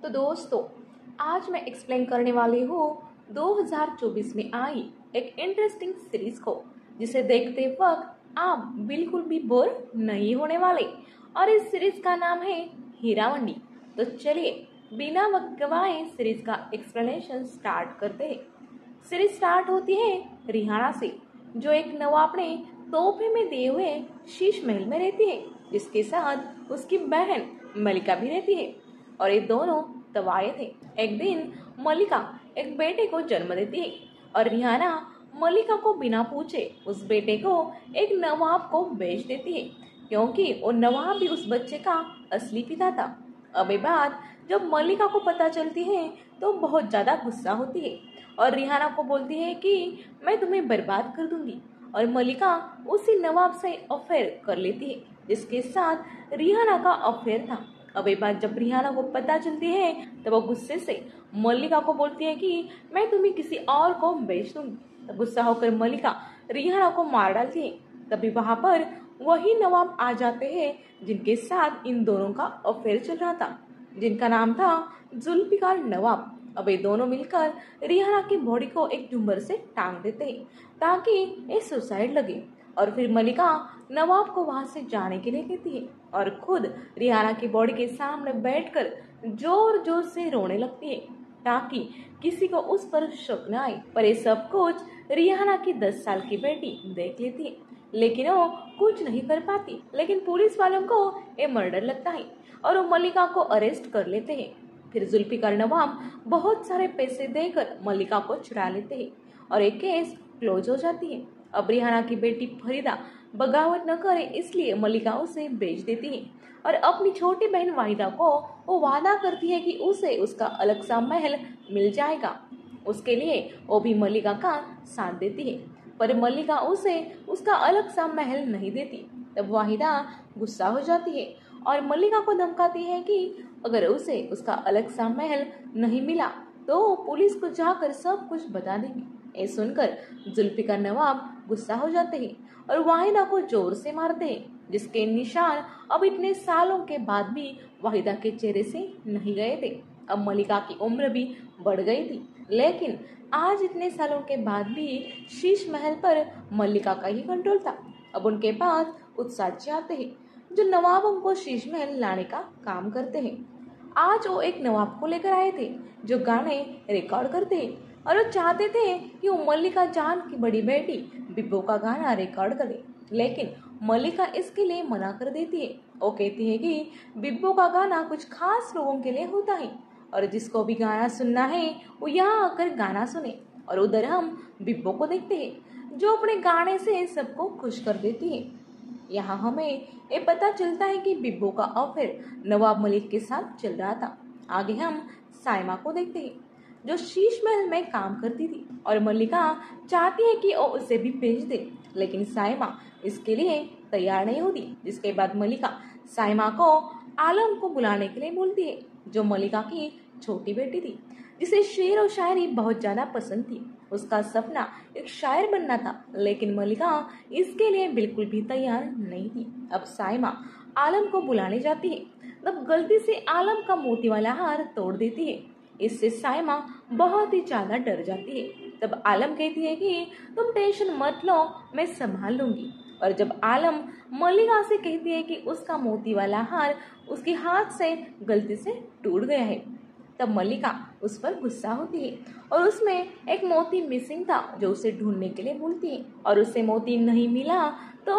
तो दोस्तों, आज मैं एक्सप्लेन करने वाली हूँ 2024 में आई एक इंटरेस्टिंग सीरीज को, जिसे देखते वक्त आप बिल्कुल भी बोर नहीं होने वाले। और इस सीरीज का नाम है हीरा मंडी। तो चलिए बिना वक्त गवाए सीरीज का एक्सप्लेनेशन स्टार्ट करते हैं। सीरीज स्टार्ट होती है रिहाना से, जो एक नवाब ने तोहफे में दिए हुए शीश महल में रहती है, जिसके साथ उसकी बहन मलिका भी रहती है। और ये दोनों तवाए थे। एक दिन मलिका एक बेटे को जन्म देती है और रिहाना मलिका को बिना पूछे उस बेटे को एक नवाब को बेच देती है, क्योंकि वो नवाब भी उस बच्चे का असली पिता था। अब ये बात जब मलिका को पता चलती है तो बहुत ज्यादा गुस्सा होती है और रिहाना को बोलती है कि मैं तुम्हें बर्बाद कर दूंगी। और मलिका उसी नवाब से अफेयर कर लेती है, जिसके साथ रिहाना का अफेयर था। अब ये बात जब रिहाना को पता चलती है तब वो गुस्से से मलिका को बोलती है कि मैं तुम्हें किसी और को बेच दूंगी। तब गुस्सा होकर मलिका रिहाना को मार डालती है। तभी वहां पर वही नवाब आ जाते हैं जिनके साथ इन दोनों का अफेयर चल रहा था, जिनका नाम था जुल्फिकार नवाब। अब ये दोनों मिलकर रिहाना की बॉडी को एक झुंबर से टांग देते हैं ताकि ये सुसाइड लगे। और फिर मलिका नवाब को वहां से जाने के लिए कहती है और खुद रिहाना की बॉडी के सामने बैठकर जोर जोर से रोने लगती है ताकि किसी को उस पर शक न आए। पर ये सब कुछ रिहाना की 10 साल की बेटी देख लेती है, लेकिन वो कुछ नहीं कर पाती। लेकिन पुलिस वालों को ये मर्डर लगता है और वो मलिका को अरेस्ट कर लेते हैं। फिर जुल्फिकार नवाब बहुत सारे पैसे देकर मलिका को छुड़ा लेते हैं और एक केस क्लोज हो जाती है। अब रिहाना की बेटी फरीदा बगावत न करे, इसलिए मलिका उसे बेच देती है और अपनी छोटी बहन वाहिदा को वो वादा करती है कि उसे उसका अलग सा महल मिल जाएगा। उसके लिए वो भी मलिका का साथ देती है, पर मलिका उसे उसका अलग सा महल नहीं देती। तब वाहिदा गुस्सा हो जाती है और मलिका को धमकाती है कि अगर उसे उसका अलग सा महल नहीं मिला तो पुलिस को जाकर सब कुछ बता देगी। ये सुनकर जुल्फिकार नवाब गुस्सा हो जाते हैं और वाहिदा को जोर से मारते हैं, जिसके निशान अब इतने सालों के बाद भी वाहिदा के चेहरे से नहीं गए थे। अब मलिका की उम्र भी बढ़ गई थी, लेकिन आज इतने सालों के बाद भी शीश महल पर मलिका का ही कंट्रोल था। अब उनके पास उत्साही आते हैं जो नवाबों को शीश महल लाने का काम करते हैं। आज वो एक नवाब को लेकर आए थे जो गाने रिकॉर्ड करते हैं और वो चाहते थे कि वो मलिका जान की बड़ी बेटी बिब्बो का गाना रिकॉर्ड करे, लेकिन मलिका इसके लिए मना कर देती है। वो कहती है कि बिब्बो का गाना कुछ खास लोगों के लिए होता है और जिसको भी गाना सुनना है वो यहाँ आकर गाना सुने। और उधर हम बिब्बो को देखते हैं जो अपने गाने से सबको खुश कर देती है। यहाँ हमें ये पता चलता है कि बिब्बो का अफेयर नवाब मलिक के साथ चल रहा था। आगे हम साइमा को देखते हैं जो शीश महल में काम करती थी और मलिका चाहती है कि वो उसे भी भेज दे, लेकिन साइमा इसके लिए तैयार नहीं होती। जिसके बाद मलिका साइमा को आलम को बुलाने के लिए बोलती है, जो मलिका की छोटी बेटी थी, जिसे शेर और शायरी बहुत ज्यादा पसंद थी। उसका सपना एक शायर बनना था, लेकिन मलिका इसके लिए बिल्कुल भी तैयार नहीं थी। अब साइमा आलम को बुलाने जाती है, तब गलती से आलम का मोती वाला हार तोड़ देती है। इससे साइमा बहुत ही ज्यादा डर जाती है। तब आलम कहती है कि तुम टेंशन मत लो, मैं संभाल लूंगी। और जब आलम मलिका से कहती है कि उसका मोती वाला हार उसके हाथ से गलती से टूट गया है, तब मलिका उस पर गुस्सा होती है और उसमें एक मोती मिसिंग था जो उसे ढूंढने के लिए बोलती है। और उसे मोती नहीं मिला तो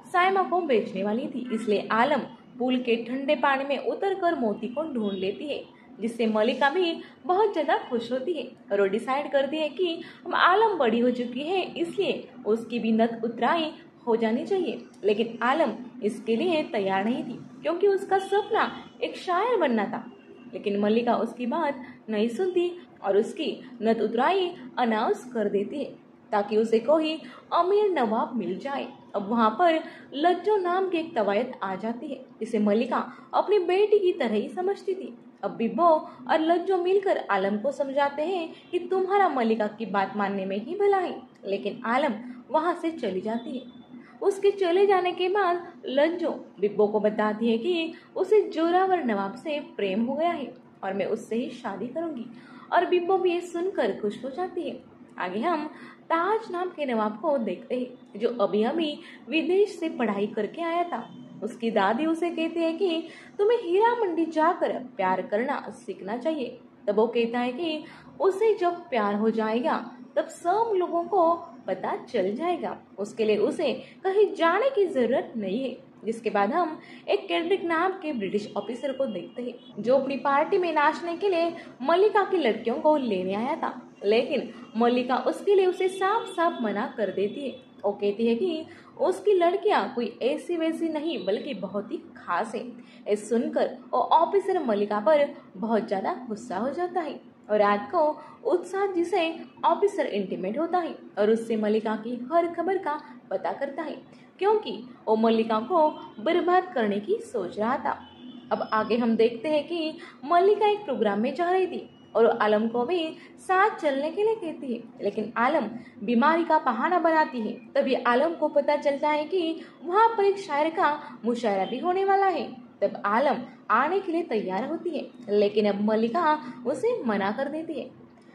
साइमा को बेचने वाली थी, इसलिए आलम पूल के ठंडे पानी में उतरकर मोती को ढूंढ लेती है, जिससे मलिका भी बहुत ज्यादा खुश होती है और वो डिसाइड करती है कि अब आलम बड़ी हो चुकी है, इसलिए उसकी भी नथ उतराई हो जानी चाहिए। लेकिन आलम इसके लिए तैयार नहीं थी, क्योंकि उसका सपना एक शायर बनना था। लेकिन मलिका उसकी बात नहीं सुनती और उसकी नथ उतराई अनाउंस कर देती है ताकि उसे कोई अमीर नवाब मिल जाए। अब वहां पर लज्जो नाम की एक तवायत आ जाती है, जिसे मलिका अपनी बेटी की तरह ही समझती थी। अब बिब्बो और लज्जो मिलकर आलम को समझाते हैं कि तुम्हारा मलिका की बात मानने में ही भला है, लेकिन आलम वहां से चली जाती है। उसके चले जाने के बाद लज्जो बिब्बो को बताती है कि उसे जोरावर नवाब से प्रेम हो गया है और मैं उससे ही शादी करूंगी। और बिब्बो भी ये सुनकर खुश हो जाती है। आगे हम ताज नाम के नवाब को देखते हैं, जो अभी अभी विदेश से पढ़ाई करके आया था। उसकी दादी उसे कहती है कि तुम्हें हीरा मंडी जाकर प्यार करना सीखना चाहिए। तब वो कहता है कि उसे जब प्यार हो जाएगा तब सब लोगों को पता चल जाएगा, उसके लिए उसे कहीं जाने की जरूरत नहीं है। जिसके बाद हम एक केड्रिक नाम के ब्रिटिश ऑफिसर को देखते हैं, जो अपनी पार्टी में नाचने के लिए मल्लिका की लड़कियों को लेने आया था। लेकिन मल्लिका उसके लिए उसे साफ साफ मना कर देती है। वो कहती है कि उसकी लड़कियां कोई ऐसी वैसी नहीं बल्कि बहुत ही खास है। ये सुनकर वो ऑफिसर मल्लिका पर बहुत ज्यादा गुस्सा हो जाता है और रात को उत्साह जिसे ऑफिसर इंटीमेट होता है और उससे मल्लिका की हर खबर का पता करता है, क्योंकि वो मल्लिका को बर्बाद करने की सोच रहा था। अब आगे हम देखते हैं कि मल्लिका एक प्रोग्राम में जा रही थी और आलम को भी साथ चलने के लिए कहती है, लेकिन आलम बीमारी का बहाना बनाती है। तभी आलम को पता चलता है कि वहाँ पर एक शायर का मुशायरा भी होने वाला है। तब आलम आने के लिए तैयार होती है, लेकिन अब मल्लिका उसे मना कर देती है।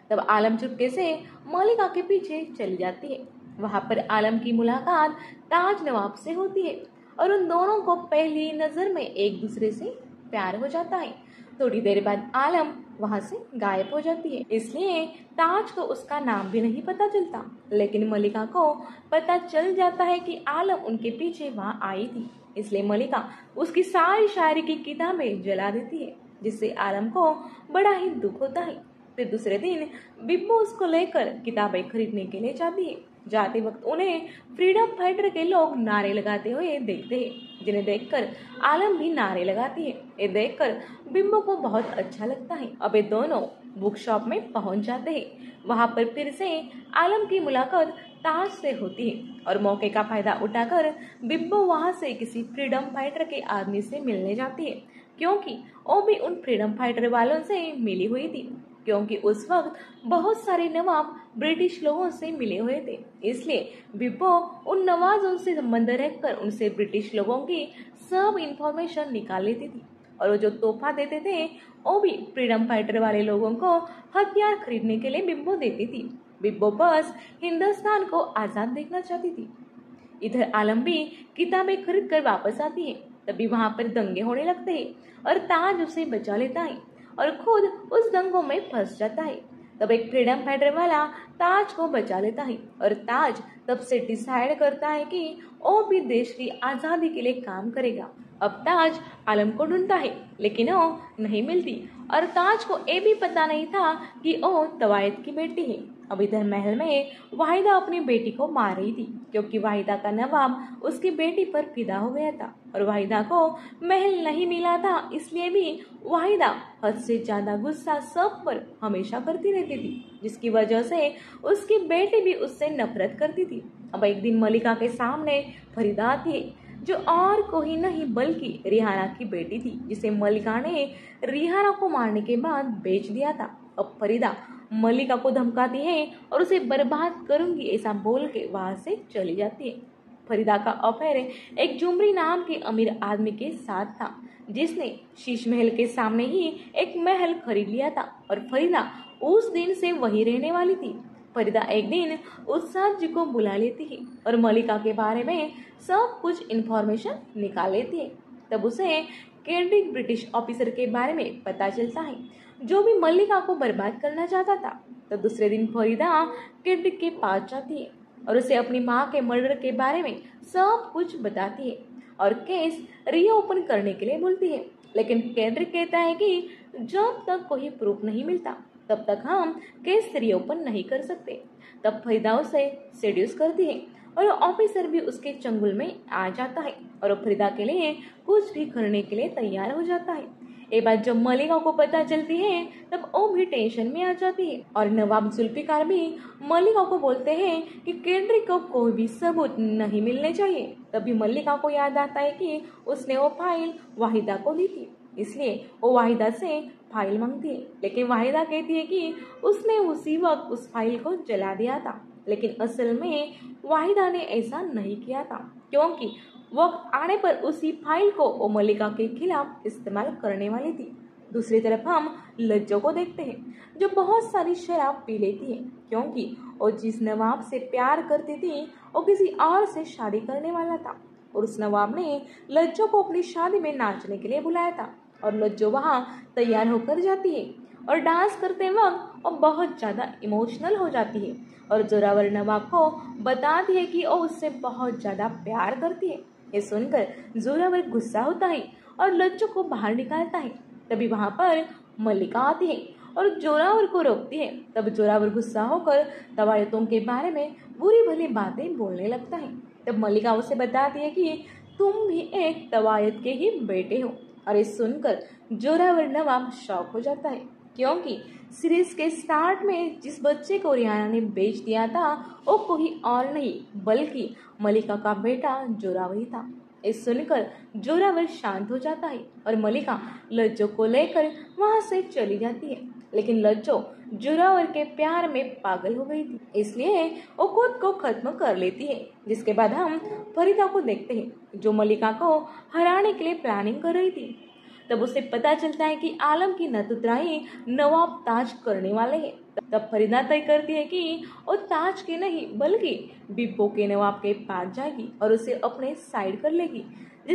तब आलम चुपके से मल्लिका के पीछे चली जाती है। वहाँ पर आलम की मुलाकात ताज नवाब से होती है और उन दोनों को पहली नजर में एक दूसरे से प्यार हो जाता है। थोड़ी देर बाद आलम वहाँ से गायब हो जाती है, इसलिए ताज को उसका नाम भी नहीं पता चलता। लेकिन मल्लिका को पता चल जाता है कि आलम उनके पीछे वहाँ आई थी, इसलिए मल्लिका उसकी सारी शायरी की किताबें जला देती है, जिससे आलम को बड़ा ही दुख होता है। फिर दूसरे दिन बिब्बो उसको लेकर किताबें खरीदने के लिए जाती है। जाते वक्त उन्हें फ्रीडम फाइटर के लोग नारे लगाते हुए देखते हैं, जिन्हें देखकर आलम भी नारे लगाती है। ये देखकर बिब्बो को बहुत अच्छा लगता है। अब ये दोनों बुक शॉप में पहुंच जाते हैं। वहां पर फिर से आलम की मुलाकात ताज से होती है और मौके का फायदा उठाकर बिब्बो वहां से किसी फ्रीडम फाइटर के आदमी से मिलने जाती है, क्योंकि वो भी उन फ्रीडम फाइटर वालों से मिली हुई थी। क्योंकि उस वक्त बहुत सारे नवाब ब्रिटिश लोगों से मिले हुए थे, इसलिए बिब्बो उन नवाजों से संबंध रखकर उनसे ब्रिटिश लोगों की सब इंफॉर्मेशन निकाल लेती थी और वो जो तोहफा देते थे वो भी फ्रीडम फाइटर वाले लोगों को हथियार खरीदने के लिए बिब्बो देती थी। बिब्बो बस हिंदुस्तान को आजाद देखना चाहती थी। इधर आलम भी किताबें खरीद कर वापस आती है। तभी वहां पर दंगे होने लगते हैं और ताज उसे बचा लेता है और खुद उस दंगों में फंस जाता है। तब एक फ्रीडम फाइटर वाला ताज को बचा लेता है और ताज तब से डिसाइड करता है कि वो भी देश की आजादी के लिए काम करेगा। अब ताज आलम को ढूंढता है, लेकिन वो नहीं मिलती और ताज को ये भी पता नहीं था कि वो तवायत की बेटी है। अब इधर महल में वाहिदा अपनी बेटी को मार रही थी, क्योंकि वाहिदा का नवाब उसकी बेटी पर फिदा हो गया था और वाहिदा को महल नहीं मिला था, इसलिए भी वाहिदा हद से ज्यादा गुस्सा सब पर हमेशा करती रहती थी, जिसकी वजह से उसकी बेटी भी उससे नफरत करती थी। अब एक दिन मल्लिका के सामने फरीदा आती है, जो और कोई नहीं बल्कि रिहाना की बेटी थी, जिसे मल्लिका ने रिहाना को मारने के बाद बेच दिया था। अब फरीदा मल्लिका को धमकाती है और उसे बर्बाद करूंगी ऐसा बोल के वहां से चली जाती है। फरीदा का अफेयर एक जुमरी नाम के अमीर आदमी के साथ था, जिसने शीश महल के सामने ही एक महल खरीद लिया था और फरीदा उस दिन से वही रहने वाली थी। फरीदा एक दिन उत्साह जी को बुला लेती है और मल्लिका के बारे में सब कुछ इन्फॉर्मेशन निकाल लेती है। तब उसे केड्रिक ब्रिटिश ऑफिसर के बारे में पता चलता है, जो भी मल्लिका को बर्बाद करना चाहता था। तो दूसरे दिन फरीदा केड्रिक के पास जाती है और उसे अपनी माँ के मर्डर के बारे में सब कुछ बताती है और केस रीओपन करने के लिए बोलती है। लेकिन केड्रिक कहता है कि जब तक कोई प्रूफ नहीं मिलता तब तक हम केस रीओपन नहीं कर सकते। तब फरीदा उसे सेड्यूस करती है और ऑफिसर भी उसके चंगुल में आ जाता है और फरीदा के लिए कुछ भी करने के लिए तैयार हो जाता है। एक बार जब मल्लिका को पता चलती है तब वो भी टेंशन में आ जाती है और नवाब जुल्फिकार भी मल्लिका को बोलते हैं कि केड्रिक को कोई भी सबूत नहीं मिलने चाहिए। तभी मल्लिका को याद आता है कि उसने वो फाइल वाहिदा को दी थी, इसलिए वो वाहिदा से फाइल मांगती है। लेकिन वाहिदा कहती है कि उसने उसी वक्त उस फाइल को जला दिया था, लेकिन असल में वाहिदा ने ऐसा नहीं किया था, क्योंकि वक्त आने पर उसी फाइल को वो मल्लिका के खिलाफ इस्तेमाल करने वाली थी। दूसरी तरफ हम लज्जो को देखते हैं, जो बहुत सारी शराब पी लेती है क्योंकि वो जिस नवाब से प्यार करती थी वो किसी और से शादी करने वाला था और उस नवाब ने लज्जो को अपनी शादी में नाचने के लिए बुलाया था। और लज्जो वहाँ तैयार होकर जाती है और डांस करते वक्त वो बहुत ज़्यादा इमोशनल हो जाती है और जोरावर नवाब को बताती है कि वो उससे बहुत ज़्यादा प्यार करती है। ये सुनकर जोरावर गुस्सा होता है और लज्जो को बाहर निकालता है। तभी वहाँ पर मल्लिका आती है और जोरावर को रोकती है। तब जोरावर गुस्सा होकर तवायतों के बारे में बुरी भली बातें बोलने लगता है। तब मल्लिका उसे बताती है कि तुम भी एक तवायत के ही बेटे हो। और ये सुनकर जोरावर नवाब शॉक हो जाता है क्योंकि सीरीज के स्टार्ट में जिस बच्चे को रियाना ने बेच दिया था वो कोई और नहीं बल्कि मल्लिका का बेटा जोरावर ही था। इस सुनकर जोरावर शांत हो जाता है और मल्लिका लज्जो को लेकर वहां से चली जाती है। लेकिन लज्जो जोरावर के प्यार में पागल हो गई थी, इसलिए वो खुद को खत्म कर लेती है। जिसके बाद हम फरीदा को देखते हैं जो मल्लिका को हराने के लिए प्लानिंग कर रही थी। तब उसे पता चलता है कि आलम की नतुतराई नवाब ताज करने वाले हैं। तब फरीदा तय करती है कि वो ताज के नहीं बल्कि बिब्बो के नवाब के पास जाएगी और उसे अपने साइड कर लेगी।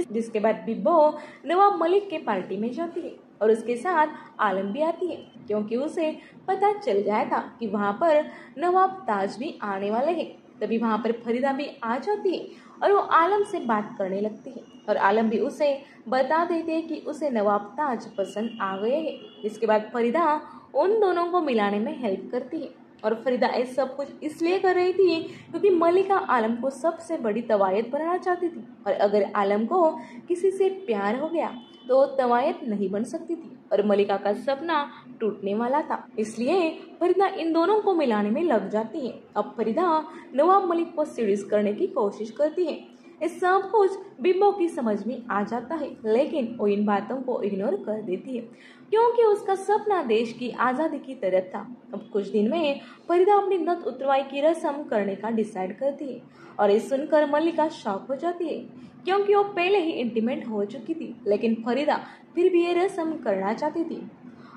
जिसके बाद बिब्बो नवाब मलिक के पार्टी में जाती है और उसके साथ आलम भी आती है क्योंकि उसे पता चल गया था कि वहाँ पर नवाब ताज भी आने वाले हैं। तभी वहाँ पर फरीदा भी आ जाती है और वो आलम से बात करने लगती है और आलम भी उसे बता देते हैं कि उसे नवाब ताज पसंद आ गए हैं। इसके बाद फरीदा उन दोनों को मिलाने में हेल्प करती है और फरीदा ये सब कुछ इसलिए कर रही थी क्योंकि मल्लिका आलम को सबसे बड़ी तवायत बनाना चाहती थी और अगर आलम को किसी से प्यार हो गया तो तवायत नहीं बन सकती थी और मल्लिका का सपना टूटने वाला था। इसलिए फरीदा इन दोनों को मिलाने में लग जाती है। अब फरीदा नवाब मलिक को सीरीज करने की कोशिश करती है। इस सब कुछ बिब्बो की समझ में आ जाता है लेकिन वो इन बातों को इग्नोर कर देती है क्योंकि उसका सपना देश की आज़ादी की तरफ था। अब कुछ दिन में फरीदा अपनी नथ उतरवाई की रस्म करने का डिसाइड करती है और ये सुनकर मल्लिका शॉक हो जाती है क्योंकि वो पहले ही इंटीमेट हो चुकी थी, लेकिन फरीदा फिर भी ये रस्म करना चाहती थी।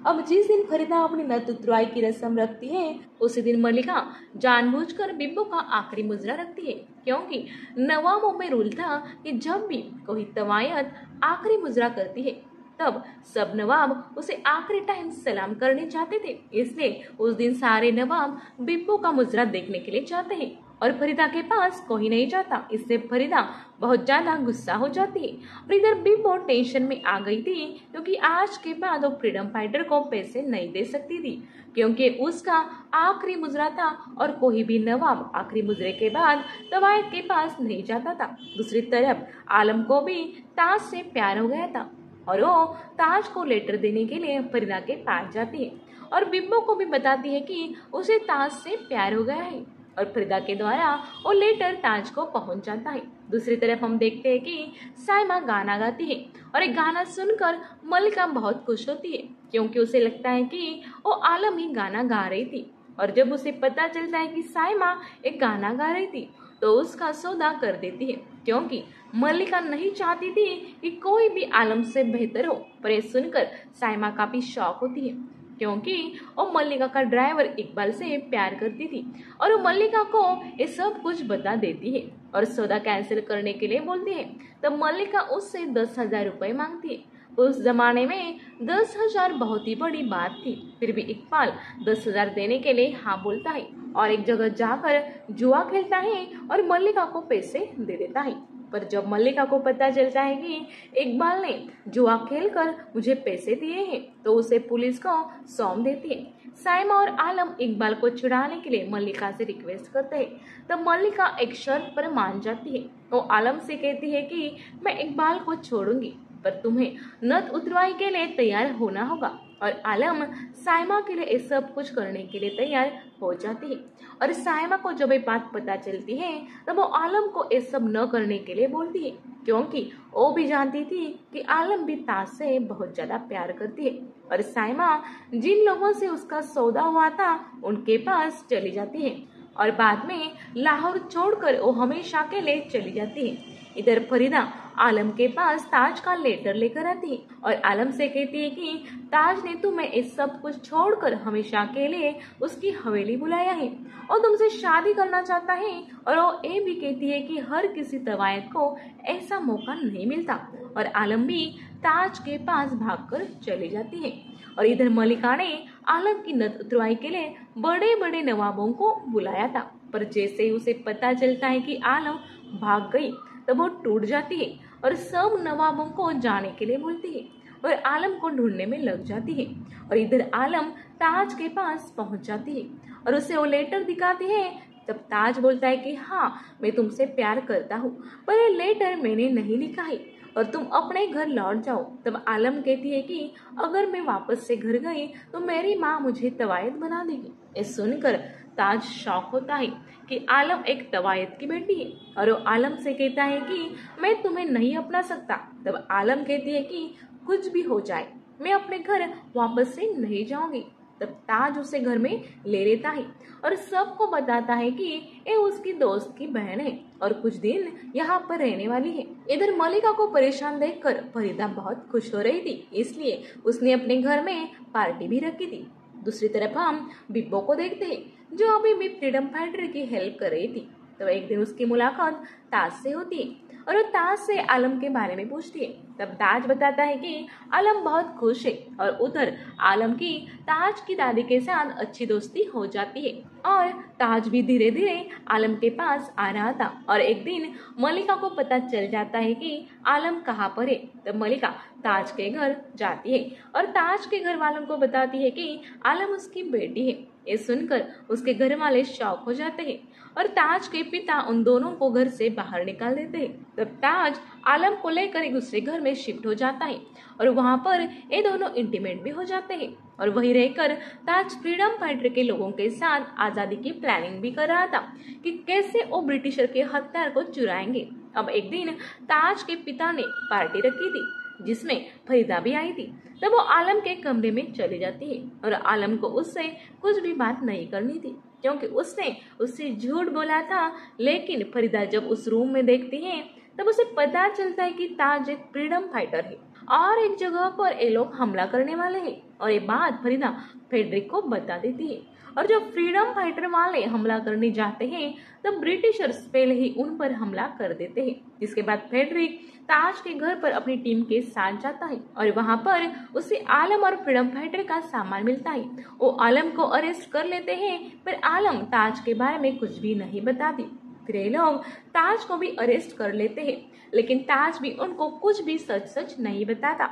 अब जिस दिन फरीदा अपनी नथ उतरवाई की रस्म रखती है उसी दिन मल्लिका जानबूझकर बिब्बो का आखिरी मुजरा रखती है क्योंकि नवाबों में रूल था कि जब भी कोई तवायत आखिरी मुजरा करती है तब सब नवाब उसे आखिरी टाइम सलाम करने चाहते थे। इसलिए उस दिन सारे नवाब बिब्बो का मुजरा देखने के लिए जाते हैं और फरीदा के पास कोई नहीं जाता। इससे फरीदा बहुत ज्यादा गुस्सा हो जाती है और इधर बिब्बो टेंशन में आ गई थी क्योंकि आज के बाद वो फ्रीडम फाइटर को पैसे नहीं दे सकती थी क्योंकि उसका आखिरी मुजरा था और कोई भी नवाब आखिरी मुजरे के बाद तवायत के पास नहीं जाता था। दूसरी तरफ आलम को भी ताज से प्यार हो गया था और वो ताज को लेटर देने के लिए फरीदा के पास जाती है और बिब्बो को भी बताती है कि उसे ताज से प्यार हो गया है और फरीदा के द्वारा वो लेटर ताज को पहुंच जाता है। दूसरी तरफ हम देखते हैं कि साइमा गाना गाती है और एक गाना सुनकर मल्लिका बहुत खुश होती है क्योंकि उसे लगता है कि वो आलम ही गाना गा रही थी और जब उसे पता चलता है कि साइमा एक गाना गा रही थी तो उसका सौदा कर देती है क्योंकि मल्लिका नहीं चाहती थी कि कोई भी आलम से बेहतर हो। पर यह सुनकर साइमा काफी शॉक होती है क्योंकि वो मल्लिका का ड्राइवर इकबाल से प्यार करती थी और वो मल्लिका को ये सब कुछ बता देती है और सौदा कैंसिल करने के लिए बोलती है। तब मल्लिका उससे 10,000 रुपए मांगती है। उस जमाने में 10,000 बहुत ही बड़ी बात थी, फिर भी इकबाल 10,000 देने के लिए हाँ बोलता है और एक जगह जाकर जुआ खेलता है और मल्लिका को पैसे दे देता है। पर जब मल्लिका को पता चलता है कि इकबाल ने जुआ खेलकर मुझे पैसे दिए हैं तो उसे पुलिस को सौंप देती है। साइमा और आलम इकबाल को छुड़ाने के लिए मल्लिका से रिक्वेस्ट करते हैं। तब मल्लिका एक शर्त पर मान जाती है। वो आलम से कहती है कि मैं इकबाल को छोड़ूंगी पर तुम्हें नथ उतरवाई के लिए तैयार होना होगा और आलम साइमा के लिए ये सब कुछ करने के लिए तैयार हो जाती है। और साइमा को जब ये बात पता चलती है तब वो आलम को ये सब न करने के लिए बोलती है क्योंकि वो भी जानती थी कि आलम भी ताज से बहुत ज्यादा प्यार करती है। और साइमा जिन लोगों से उसका सौदा हुआ था उनके पास चली जाती है और बाद में लाहौर छोड़कर वो हमेशा के लिए चली जाती है। इधर फरीदा आलम के पास ताज का लेटर लेकर आती है और आलम से कहती है कि ताज ने तुम्हें इस सब कुछ छोड़कर हमेशा के लिए उसकी हवेली बुलाया है और तुमसे शादी करना चाहता है। और वो ये भी कहती है कि हर किसी तवायत को ऐसा मौका नहीं मिलता। और आलम भी ताज के पास भागकर चली जाती है। और इधर मलिका ने आलम की नथ उतरवाई के लिए बड़े बड़े नवाबों को बुलाया था, पर जैसे ही उसे पता चलता है कि आलम भाग गई तब वो टूट जाती है और सब नवाबों को जाने के लिए बोलती है और आलम को ढूंढने में लग जाती है। और इधर आलम ताज के पास पहुंच जाती है और उसे वो लेटर दिखाती है। तब ताज बोलता है कि हाँ, मैं तुमसे प्यार करता हूँ, पर ये लेटर मैंने नहीं लिखा है और तुम अपने घर लौट जाओ। तब आलम कहती है कि अगर मैं वापस से घर गई तो मेरी माँ मुझे तवायत बना देगी। ये सुनकर ताज शॉक होता है कि आलम एक तवायत की बेटी है और वो आलम से कहता है कि मैं तुम्हें नहीं अपना सकता। तब आलम कहती है कि कुछ भी हो जाए मैं अपने घर वापस से नहीं जाऊंगी। तब ताज उसे घर में ले लेता है और सबको बताता है कि ये उसकी दोस्त की बहन है और कुछ दिन यहाँ पर रहने वाली है। इधर मलिका को परेशान देखकर फरीदा बहुत खुश हो रही थी, इसलिए उसने अपने घर में पार्टी भी रखी थी। दूसरी तरफ हम बिब्बो को देखते हैं जो अभी भी फ्रीडम फाइटर की हेल्प कर रही थी। तो एक दिन उसकी मुलाकात ताज से होती है और वो ताज से आलम के बारे में पूछती है। तब ताज बताता है कि आलम बहुत खुश है और उधर आलम की ताज की दादी के साथ अच्छी दोस्ती हो जाती है और ताज भी धीरे धीरे आलम के पास आ रहा था। और एक दिन मलिका को पता चल जाता है कि आलम कहाँ पर है। तब मलिका ताज के घर जाती है और ताज के घर वालों को बताती है कि आलम उसकी बेटी है। ये सुनकर उसके घर वाले शॉक हो जाते हैं और ताज के पिता उन दोनों को घर से बाहर निकाल देते हैं। तब ताज आलम को लेकर एक दूसरे घर में शिफ्ट हो जाता है और वहां पर ये दोनों इंटीमेट भी हो जाते हैं और वहीं रहकर ताज फ्रीडम फाइटर के लोगों के साथ आजादी की प्लानिंग भी कर रहा था कि कैसे वो ब्रिटिशर के हथियार को चुराएंगे। अब एक दिन ताज के पिता ने पार्टी रखी थी जिसमें फरीदा भी आई थी। तब वो आलम के कमरे में चली जाती है और आलम को उससे कुछ भी बात नहीं करनी थी क्योंकि उसने उससे झूठ बोला था। लेकिन फरीदा जब उस रूम में देखती है तब उसे पता चलता है कि ताज एक फ्रीडम फाइटर है और एक जगह पर ये लोग हमला करने वाले हैं। और ये बात फरीदा फेडरिक को बता देती है और जब फ्रीडम फाइटर वाले हमला करने जाते हैं तब ब्रिटिशर्स पहले ही उन पर हमला कर देते हैं। जिसके बाद फेडरिक ताज के घर पर अपनी टीम के साथ जाता है और वहां पर उसे आलम और फ्रीडम फाइटर का सामान मिलता है। वो आलम को अरेस्ट कर लेते हैं पर आलम ताज के बारे में कुछ भी नहीं बताती। फिर ये लोग ताज को भी अरेस्ट कर लेते हैं लेकिन ताज भी उनको कुछ भी सच नहीं बताता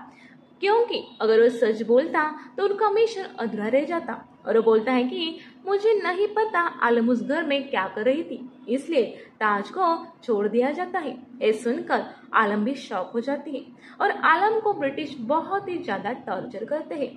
क्योंकि अगर वो सच बोलता तो उनका मिशन अधूरा रह जाता। और वो बोलता है कि मुझे नहीं पता आलम उस घर में क्या कर रही थी, इसलिए ताज को छोड़ दिया जाता है। ये सुनकर आलम भी शॉक हो जाती है और आलम को ब्रिटिश बहुत ही ज्यादा टॉर्चर करते हैं।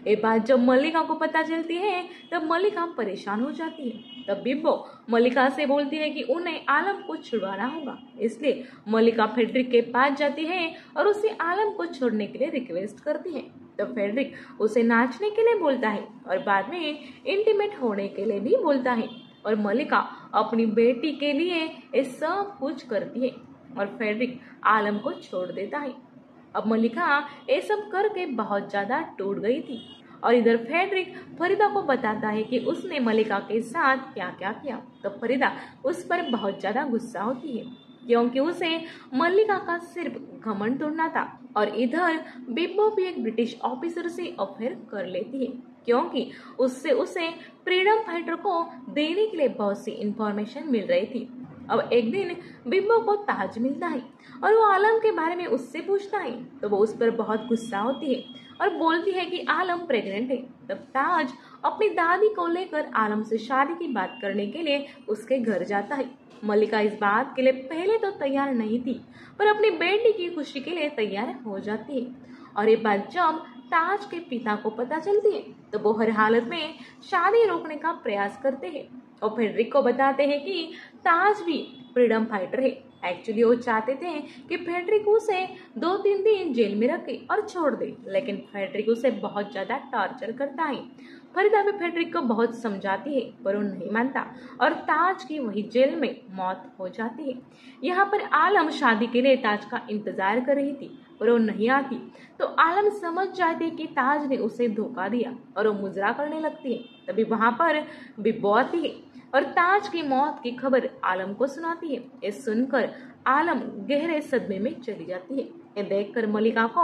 ये बात जब मलिका को पता चलती है तब मलिका परेशान हो जाती है। तब बिब्बो मलिका से बोलती है कि उन्हें आलम को छुड़वाना होगा, इसलिए मलिका फेडरिक के पास जाती है और उसे आलम को छोड़ने के लिए रिक्वेस्ट करती है। तब फेडरिक उसे नाचने के लिए बोलता है और बाद में इंटीमेट होने के लिए भी बोलता है और मलिका अपनी बेटी के लिए ये सब कुछ करती है और फेडरिक आलम को छोड़ देता है। अब मलिका ये सब करके बहुत ज्यादा टूट गई थी और इधर फेडरिक फरीदा को बताता है कि उसने मलिका के साथ क्या क्या किया। तो फरीदा उस पर बहुत ज्यादा गुस्सा होती है क्योंकि उसे मलिका का सिर्फ घमंड तोड़ना था। और इधर बिब्बो भी एक ब्रिटिश ऑफिसर से अफेयर कर लेती है क्योंकि उससे उसे फ्रीडम फाइटर को देने के लिए बहुत सी इंफॉर्मेशन मिल रही थी। अब एक दिन बिब्बो को ताज मिलता है और वो आलम के बारे में उससे पूछता है तो वो उस पर बहुत गुस्सा होती है और बोलती है कि आलम प्रेग्नेंट है। तब ताज अपनी दादी को लेकर आलम से शादी की बात करने के लिए उसके घर जाता है। मलिका इस बात के लिए पहले तो तैयार नहीं थी पर अपनी बेटी की खुशी के लिए तैयार हो जाती है। और ये बात जब ताज के पिता को पता चलती है तो वो हर हालत में शादी रोकने का प्रयास करते हैं और फेडरिक को बताते हैं कि ताज भी फ्रीडम फाइटर है। एक्चुअली वो चाहते थे कि फेडरिक उसे 2-3 दिन जेल में रखे और छोड़ दे, लेकिन फेडरिक उसे बहुत ज्यादा टॉर्चर करता है। फरीदा भी फेडरिक को बहुत समझाती है पर वो नहीं मानता और ताज की वही जेल में मौत हो जाती है। यहाँ पर आलम शादी के लिए ताज का इंतजार कर रही थी पर वो नहीं आती, तो आलम समझ जाती है कि ताज ने उसे धोखा दिया और वो मुजरा करने लगती है। तभी वहां पर बिब्बो आती है और ताज की मौत की खबर आलम को सुनाती है। ये सुनकर आलम गहरे सदमे में चली जाती है। ये देखकर मलिका को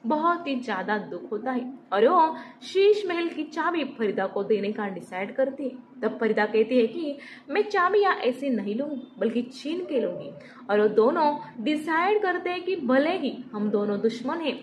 बहुत ही ज्यादा दुख होता है और वो शीश महल की चाबी फरीदा को देने का डिसाइड करती है। तब फरीदा कहती है कि मैं चाबियां ऐसे नहीं लूंगी बल्कि छीन के लूंगी, और वो दोनों डिसाइड करते हैं कि भले ही हम दोनों दुश्मन हैं,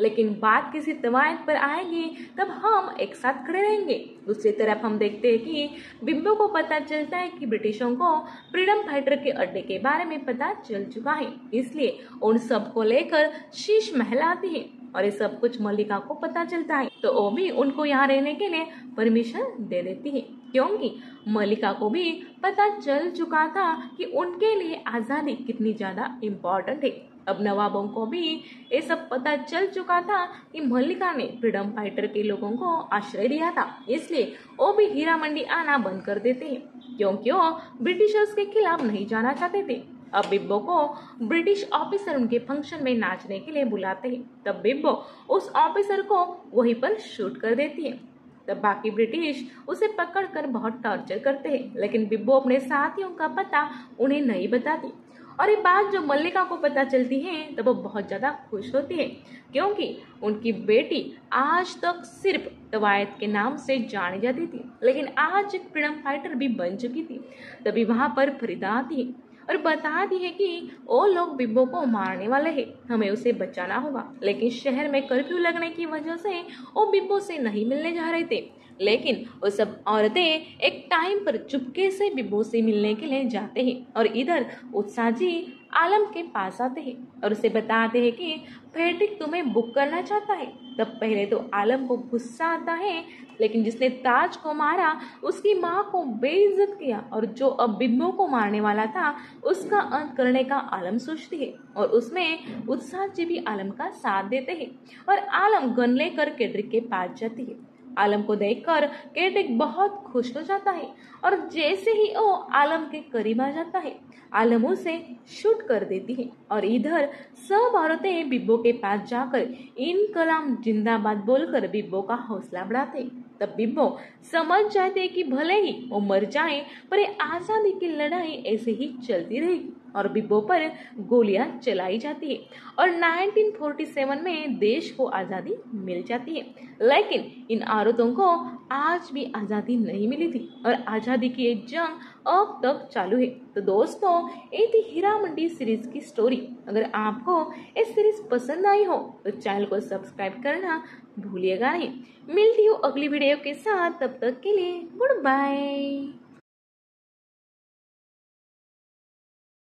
लेकिन बात किसी तवायत पर आएगी तब हम एक साथ खड़े रहेंगे। दूसरी तरफ हम देखते हैं कि बिब्बो को पता चलता है कि ब्रिटिशों को फ्रीडम फाइटर के अड्डे के बारे में पता चल चुका है, इसलिए उन सबको लेकर शीश महल आती है और ये सब कुछ मल्लिका को पता चलता है, तो वो भी उनको यहाँ रहने के लिए परमिशन दे देती है, क्योंकि मल्लिका को भी पता चल चुका था कि उनके लिए आजादी कितनी ज्यादा इम्पोर्टेंट है। अब नवाबों को भी ये सब पता चल चुका था कि मल्लिका ने फ्रीडम फाइटर के लोगों को आश्रय दिया था, इसलिए वो भी हीरा मंडी आना बंद कर देते हैं, क्योंकि वो ब्रिटिशर्स के खिलाफ नहीं जाना चाहते थे। अब बिब्बो को ब्रिटिश ऑफिसर उनके फंक्शन में नाचने के लिए बुलाते हैं। तब बिब्बो उस ऑफिसर को वहीं पर शूट कर देती है। तब बाकी ब्रिटिश उसे पकड़कर बहुत टॉर्चर करते हैं, लेकिन बिब्बो अपने साथियों का पता उन्हें नहीं बताती। और ये बात जो मल्लिका को पता चलती है तब वो बहुत ज्यादा खुश होती है, क्योंकि उनकी बेटी आज तक सिर्फ तवायत के नाम से जानी जाती थी, लेकिन आज एक फ्रीडम फाइटर भी बन चुकी थी। तभी वहां पर फरीदा आती है और बताती है कि वो लोग बिब्बो को मारने वाले हैं, हमें उसे बचाना होगा। लेकिन शहर में कर्फ्यू लगने की वजह से वो बिब्बो से नहीं मिलने जा रहे थे, लेकिन वो सब औरतें एक टाइम पर चुपके से बिब्बो से मिलने के लिए जाते हैं और इधर उत्साह जी आलम के पास आते हैं और उसे बताते हैं कि फेडरिक तुम्हें बुक करना चाहता है। तब पहले तो आलम को गुस्सा आता है, लेकिन जिसने ताज को मारा उसकी माँ को बेइज्जत किया और जो अब बिब्बो को मारने वाला था उसका अंत करने का आलम सोचती है, और उसमें उत्साह जी भी आलम का साथ देते हैं और आलम गन लेकर केड्रिक के पास जाती है। आलम को देखकर केड्रिक बहुत खुश हो जाता है और जैसे ही वो आलम के करीब आ जाता है आलम उसे शूट कर देती है और इधर सब औरतें बिब्बो के पास जाकर इनकलाब जिंदाबाद बोलकर बिब्बो का हौसला बढ़ाते। तब बिब्बो समझ जाते कि भले ही वो मर जाए पर ये आजादी की लड़ाई ऐसे ही चलती रहेगी और बिब्बो पर गोलियां चलाई जाती है और 1947 में देश को आजादी मिल जाती है। लेकिन इन औरतों को आज भी आजादी नहीं मिली थी और आजादी की ये जंग अब तक चालू है। तो दोस्तों, ये थी हीरा मंडी सीरीज की स्टोरी। अगर आपको ये सीरीज पसंद आई हो तो चैनल को सब्सक्राइब करना भूलिएगा नहीं। मिलती हूँ अगली वीडियो के साथ, तब तक के लिए गुड बाय।